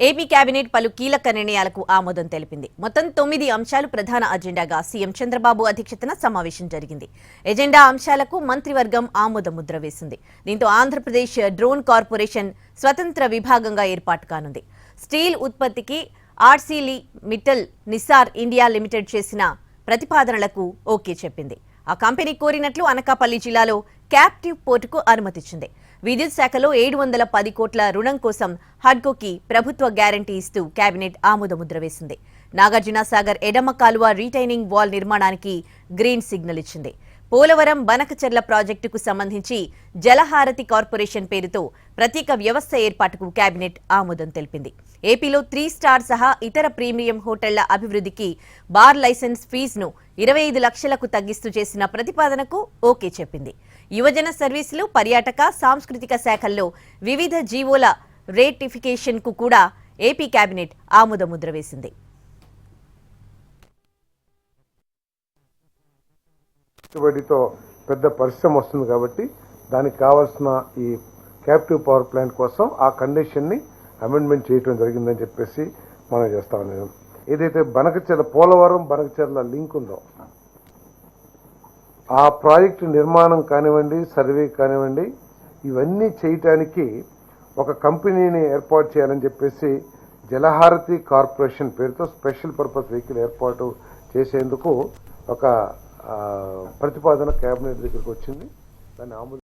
AP cabinet పలు కీలక నిర్ణయాలకు ఆమోదం తెలిపింది. మొత్తం 9 అంశాలు ప్రధాన అజెండాగా సీఎం చంద్రబాబు అధ్యక్షతన సమావేశం జరిగింది. ఎజెండా అంశాలకు మంత్రివర్గం ఆమోద ముద్ర వేసింది. దీంతో ఆంధ్రప్రదేశ్ డ్రోన్ కార్పొరేషన్ స్వతంత్ర విభాగంగా ఏర్పాటు కానుంది. స్టీల్ ఉత్పత్తికి ఆర్సీలీ మిట్టల్ నిసార్ ఇండియా లిమిటెడ్ చేసిన ప్రతిపాదనలకు ఓకే చెప్పింది. ఆ కంపెనీ కోరినట్లు అనకాపల్లి జిల్లాలో క్యాప్టివ్ పోర్టుకు అనుమతిచ్చింది. విద్యుత్ శాఖలో 710 కోట్ల రుణం కోసం హడ్కోకి ప్రభుత్వ గ్యారంటీ ఇస్తూ కేబినెట్ ఆమోదముద్ర వేసింది. నాగార్జున సాగర్ ఎడమ కాలువ రీటైనింగ్ వాల్ నిర్మాణానికి గ్రీన్ సిగ్నల్ ఇచ్చింది. పోలవరం బనకచెర్ల ప్రాజెక్టుకు సంబంధించి జలహారతి కార్పొరేషన్ పేరుతో ప్రత్యేక వ్యవస్థ ఏర్పాటుకు కేబినెట్ ఆమోదం తెలిపింది. ఏపీలో 3 స్టార్ సహా ఇతర ప్రీమియం హోటళ్ల అభివృద్ధికి బార్ లైసెన్స్ ఫీజును 25 లక్షలకు తగ్గిస్తూ చేసిన ప్రతిపాదనకు ఓకే చెప్పింది. యువజన సర్వీసులు, పర్యాటక, సాంస్కృతిక శాఖల్లో వివిధ జీవోల రేటిఫికేషన్ కు కూడా ఏపీ కేబినెట్ ఆమోదముద్ర వేసింది. పెట్టుబడితో పెద్ద పరిశ్రమ వస్తుంది కాబట్టి దానికి కావాల్సిన ఈ క్యాప్టివ్ పవర్ ప్లాంట్ కోసం ఆ కండిషన్ని అమెండ్మెంట్ చేయడం జరిగిందని చెప్పేసి మనం చేస్తా ఉన్నాం. ఏదైతే పోలవరం బనకచెర్ల లింక్ ఉందో ఆ ప్రాజెక్టు నిర్మాణం కానివ్వండి, సర్వే కానివ్వండి, ఇవన్నీ చేయటానికి ఒక కంపెనీని ఏర్పాటు చేయాలని చెప్పేసి జలహారతి కార్పొరేషన్ పేరుతో స్పెషల్ పర్పస్ వెహికల్ ఏర్పాటు చేసేందుకు ఒక ప్రతిపాదన కేబినెట్ దగ్గరకు వచ్చింది. దాన్ని